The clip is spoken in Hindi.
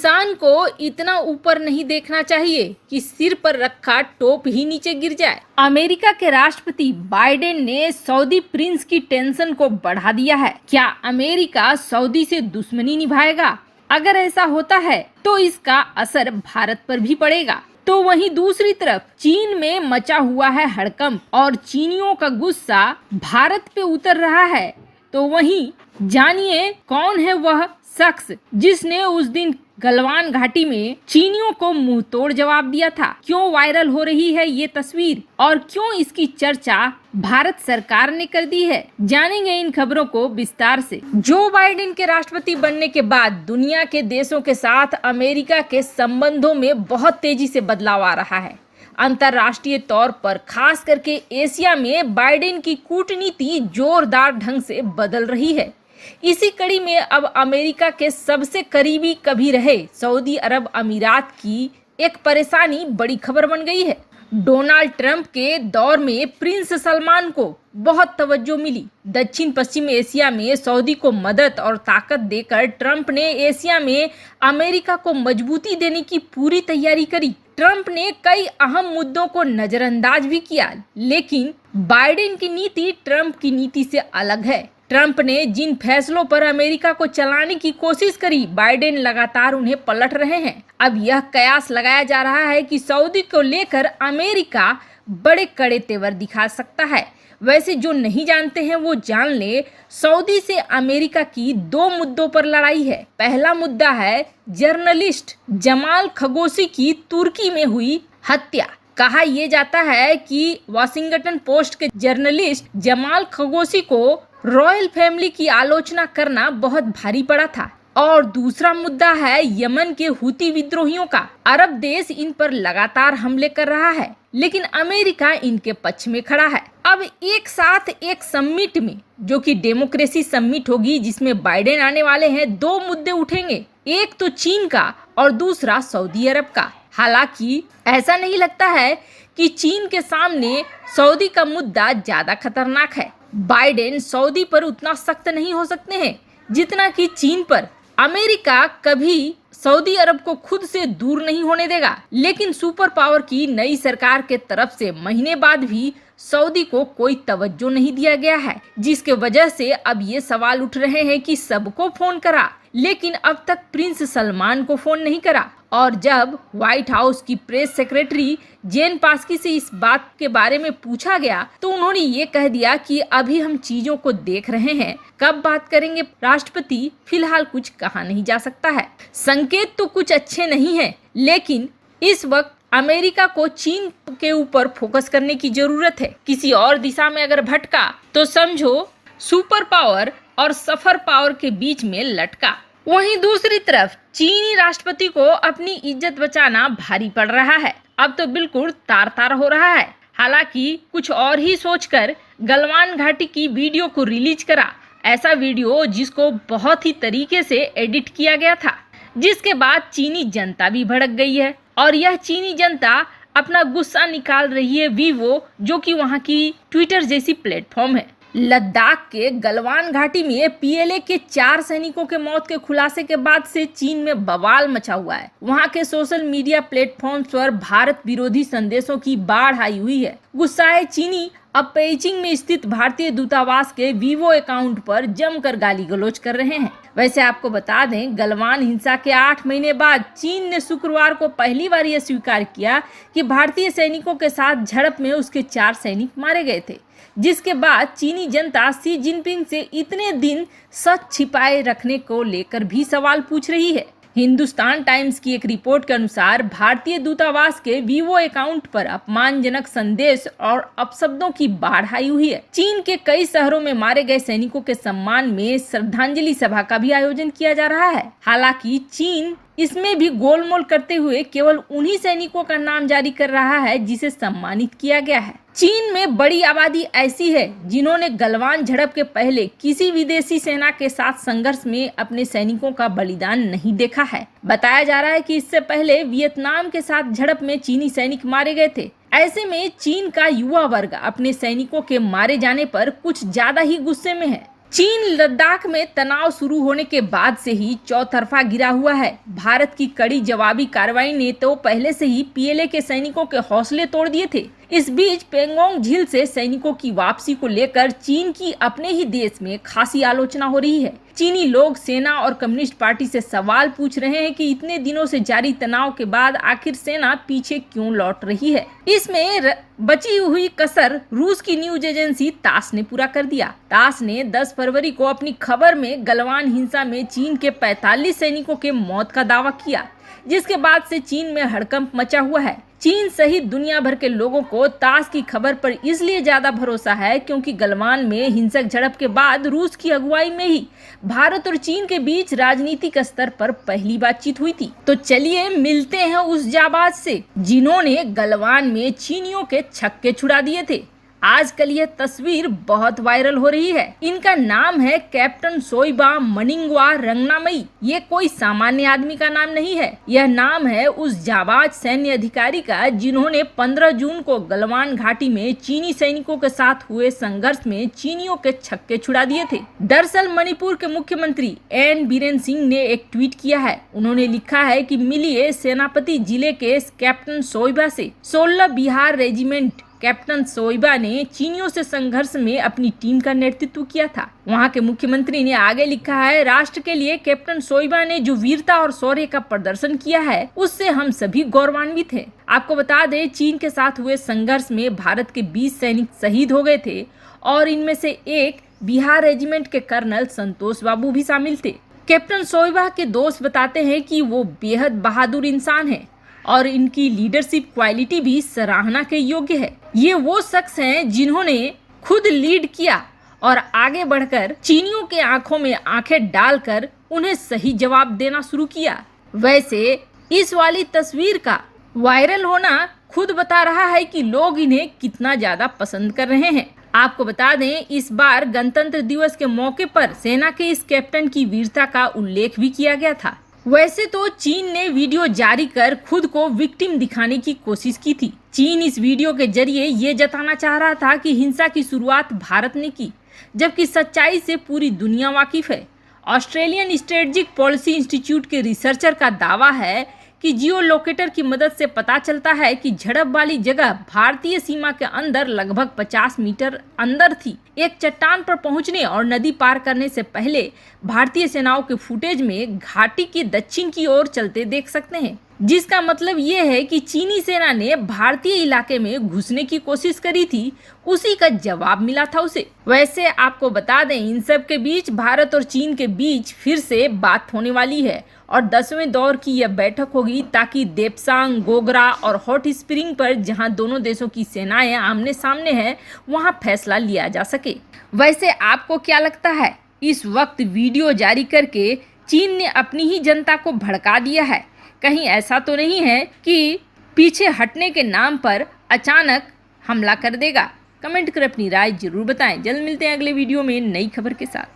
इंसान को इतना ऊपर नहीं देखना चाहिए कि सिर पर रखा टोप ही नीचे गिर जाए। अमेरिका के राष्ट्रपति बाइडेन ने सऊदी प्रिंस की टेंशन को बढ़ा दिया है। क्या अमेरिका सऊदी से दुश्मनी निभाएगा? अगर ऐसा होता है तो इसका असर भारत पर भी पड़ेगा। तो वहीं दूसरी तरफ चीन में मचा हुआ है हड़कंप और चीनियों का गुस्सा भारत पे उतर रहा है। तो वहीं जानिए कौन है वह शख्स जिसने उस दिन गलवान घाटी में चीनियों को मुंह तोड़ जवाब दिया था। क्यों वायरल हो रही है ये तस्वीर और क्यों इसकी चर्चा भारत सरकार ने कर दी है, जानेंगे इन खबरों को विस्तार से। जो बाइडेन के राष्ट्रपति बनने के बाद दुनिया के देशों के साथ अमेरिका के संबंधों में बहुत तेजी से बदलाव आ रहा है। अंतर्राष्ट्रीय तौर पर खास करके एशिया में बाइडेन की कूटनीति जोरदार ढंग से बदल रही है। इसी कड़ी में अब अमेरिका के सबसे करीबी कभी रहे सऊदी अरब अमीरात की एक परेशानी बड़ी खबर बन गई है। डोनाल्ड ट्रंप के दौर में प्रिंस सलमान को बहुत तवज्जो मिली। दक्षिण पश्चिम एशिया में सऊदी को मदद और ताकत देकर ट्रंप ने एशिया में अमेरिका को मजबूती देने की पूरी तैयारी करी। ट्रंप ने कई अहम मुद्दों को नजरअंदाज भी किया, लेकिन बाइडेन की नीति ट्रंप की नीति से अलग है। ट्रंप ने जिन फैसलों पर अमेरिका को चलाने की कोशिश करी, बाइडेन लगातार उन्हें पलट रहे हैं। अब यह कयास लगाया जा रहा है कि सऊदी को लेकर अमेरिका बड़े कड़े तेवर दिखा सकता है। वैसे जो नहीं जानते हैं वो जान ले, सऊदी से अमेरिका की दो मुद्दों पर लड़ाई है। पहला मुद्दा है जर्नलिस्ट जमाल खशोगी की तुर्की में हुई हत्या। कहा यह जाता है कि वॉशिंगटन पोस्ट के जर्नलिस्ट जमाल खशोगी को रॉयल फैमिली की आलोचना करना बहुत भारी पड़ा था। और दूसरा मुद्दा है यमन के हुती विद्रोहियों का। अरब देश इन पर लगातार हमले कर रहा है, लेकिन अमेरिका इनके पक्ष में खड़ा है। अब एक साथ एक समिट में, जो कि डेमोक्रेसी समिट होगी जिसमें बाइडेन आने वाले हैं, दो मुद्दे उठेंगे। एक तो चीन का और दूसरा सऊदी अरब का। हालांकि ऐसा नहीं लगता है कि चीन के सामने सऊदी का मुद्दा ज्यादा खतरनाक है। बाइडेन सऊदी पर उतना सख्त नहीं हो सकते हैं जितना कि चीन पर। अमेरिका कभी सऊदी अरब को खुद से दूर नहीं होने देगा, लेकिन सुपर पावर की नई सरकार के तरफ से महीने बाद भी सऊदी को कोई तवज्जो नहीं दिया गया है, जिसके वजह से अब ये सवाल उठ रहे हैं कि सबको फोन करा, लेकिन अब तक प्रिंस सलमान को फोन नहीं करा। और जब व्हाइट हाउस की प्रेस सेक्रेटरी जेन पास्की से इस बात के बारे में पूछा गया तो उन्होंने ये कह दिया कि अभी हम चीजों को देख रहे हैं, कब बात करेंगे राष्ट्रपति फिलहाल कुछ कहा नहीं जा सकता है। संकेत तो कुछ अच्छे नहीं है, लेकिन इस वक्त अमेरिका को चीन के ऊपर फोकस करने की जरूरत है। किसी और दिशा में अगर भटका तो समझो सुपर पावर और सफर पावर के बीच में लटका। वहीं दूसरी तरफ चीनी राष्ट्रपति को अपनी इज्जत बचाना भारी पड़ रहा है। अब तो बिल्कुल तार तार हो रहा है। हालांकि कुछ और ही सोचकर गलवान घाटी की वीडियो को रिलीज करा। ऐसा वीडियो जिसको बहुत ही तरीके से एडिट किया गया था, जिसके बाद चीनी जनता भी भड़क गई है। और यह चीनी जनता अपना गुस्सा निकाल रही है वीवो, जो कि वहाँ की ट्विटर जैसी प्लेटफॉर्म है। लद्दाख के गलवान घाटी में पीएलए के 4 सैनिकों के मौत के खुलासे के बाद से चीन में बवाल मचा हुआ है। वहां के सोशल मीडिया प्लेटफॉर्म्स पर भारत विरोधी संदेशों की बाढ़ आई हुई है। गुस्साए चीनी अब पेइचिंग में स्थित भारतीय दूतावास के वीवो अकाउंट पर जमकर गाली गलौज कर रहे हैं। वैसे आपको बता दें, गलवान हिंसा के 8 महीने बाद चीन ने शुक्रवार को पहली बार यह स्वीकार किया कि भारतीय सैनिकों के साथ झड़प में उसके 4 सैनिक मारे गए थे, जिसके बाद चीनी जनता शी जिनपिंग से इतने दिन सच छिपाए रखने को लेकर भी सवाल पूछ रही है। हिंदुस्तान टाइम्स की एक रिपोर्ट के अनुसार भारतीय दूतावास के वीवो अकाउंट पर अपमानजनक संदेश और अपशब्दों की बाढ़ आई हुई है। चीन के कई शहरों में मारे गए सैनिकों के सम्मान में श्रद्धांजलि सभा का भी आयोजन किया जा रहा है। हालांकि चीन इसमें भी गोलमोल करते हुए केवल उन्हीं सैनिकों का नाम जारी कर रहा है जिसे सम्मानित किया गया है। चीन में बड़ी आबादी ऐसी है जिन्होंने गलवान झड़प के पहले किसी विदेशी सेना के साथ संघर्ष में अपने सैनिकों का बलिदान नहीं देखा है। बताया जा रहा है कि इससे पहले वियतनाम के साथ झड़प में चीनी सैनिक मारे गए थे। ऐसे में चीन का युवा वर्ग अपने सैनिकों के मारे जाने पर कुछ ज्यादा ही गुस्से में है। चीन लद्दाख में तनाव शुरू होने के बाद से ही चौतरफा गिरा हुआ है। भारत की कड़ी जवाबी कार्रवाई ने तो पहले से ही पीएलए के सैनिकों के हौसले तोड़ दिए थे। इस बीच पेंगोंग झील से सैनिकों की वापसी को लेकर चीन की अपने ही देश में खासी आलोचना हो रही है। चीनी लोग सेना और कम्युनिस्ट पार्टी से सवाल पूछ रहे हैं कि इतने दिनों से जारी तनाव के बाद आखिर सेना पीछे क्यों लौट रही है। इसमें बची हुई कसर रूस की न्यूज एजेंसी तास ने पूरा कर दिया। तास ने 10 फरवरी को अपनी खबर में गलवान हिंसा में चीन के 45 सैनिकों के मौत का दावा किया, जिसके बाद से चीन में हड़कंप मचा हुआ है। चीन सहित दुनिया भर के लोगों को तास की खबर पर इसलिए ज्यादा भरोसा है क्योंकि गलवान में हिंसक झड़प के बाद रूस की अगुवाई में ही भारत और चीन के बीच राजनीतिक स्तर पर पहली बातचीत हुई थी। तो चलिए मिलते हैं उस जाबाज से जिन्होंने गलवान में चीनियों के छक्के छुड़ा दिए थे। आजकल यह तस्वीर बहुत वायरल हो रही है। इनका नाम है कैप्टन सोइबा मनिंगवा रंगनामई। ये कोई सामान्य आदमी का नाम नहीं है, यह नाम है उस जाबाज सैन्य अधिकारी का जिन्होंने 15 जून को गलवान घाटी में चीनी सैनिकों के साथ हुए संघर्ष में चीनियों के छक्के छुड़ा दिए थे। दरअसल मणिपुर के मुख्यमंत्री एन बीरेन सिंह ने एक ट्वीट किया है। उन्होंने लिखा है कि मिलिए सेनापति जिले के कैप्टन सोइबा से। 16 बिहार रेजिमेंट कैप्टन सोइबा ने चीनियों से संघर्ष में अपनी टीम का नेतृत्व किया था। वहां के मुख्यमंत्री ने आगे लिखा है, राष्ट्र के लिए कैप्टन सोइबा ने जो वीरता और शौर्य का प्रदर्शन किया है उससे हम सभी गौरवान्वित हैं। आपको बता दें, चीन के साथ हुए संघर्ष में भारत के 20 सैनिक शहीद हो गए थे और इनमें से एक बिहार रेजिमेंट के कर्नल संतोष बाबू भी शामिल थे। कैप्टन सोइबा के दोस्त बताते हैं कि वो बेहद बहादुर इंसान है और इनकी लीडरशिप क्वालिटी भी सराहना के योग्य है। ये वो शख्स हैं जिन्होंने खुद लीड किया और आगे बढ़कर चीनियों के आंखों में आंखें डालकर उन्हें सही जवाब देना शुरू किया। वैसे इस वाली तस्वीर का वायरल होना खुद बता रहा है कि लोग इन्हें कितना ज्यादा पसंद कर रहे हैं। आपको बता दें, इस बार गणतंत्र दिवस के मौके पर सेना के इस कैप्टन की वीरता का उल्लेख भी किया गया था। वैसे तो चीन ने वीडियो जारी कर खुद को विक्टिम दिखाने की कोशिश की थी। चीन इस वीडियो के जरिए ये जताना चाह रहा था कि हिंसा की शुरुआत भारत ने की, जबकि सच्चाई से पूरी दुनिया वाकिफ है। ऑस्ट्रेलियन स्ट्रेटेजिक पॉलिसी इंस्टीट्यूट के रिसर्चर का दावा है कि जियो लोकेटर की मदद से पता चलता है कि झड़प वाली जगह भारतीय सीमा के अंदर लगभग 50 मीटर अंदर थी। एक चट्टान पर पहुंचने और नदी पार करने से पहले भारतीय सेनाओं के फुटेज में घाटी के दक्षिण की ओर चलते देख सकते हैं, जिसका मतलब ये है कि चीनी सेना ने भारतीय इलाके में घुसने की कोशिश करी थी, उसी का जवाब मिला था उसे। वैसे आपको बता दें, इन सब के बीच भारत और चीन के बीच फिर से बात होने वाली है और 10वें दौर की यह बैठक होगी ताकि देप्सांग, गोगरा और हॉट स्प्रिंग पर, जहां दोनों देशों की सेनाएं आमने सामने हैं, वहां फैसला लिया जा सके। वैसे आपको क्या लगता है, इस वक्त वीडियो जारी करके चीन ने अपनी ही जनता को भड़का दिया है? कहीं ऐसा तो नहीं है कि पीछे हटने के नाम पर अचानक हमला कर देगा? कमेंट कर अपनी राय जरूर बताएं। जल्द मिलते हैं अगले वीडियो में नई खबर के साथ।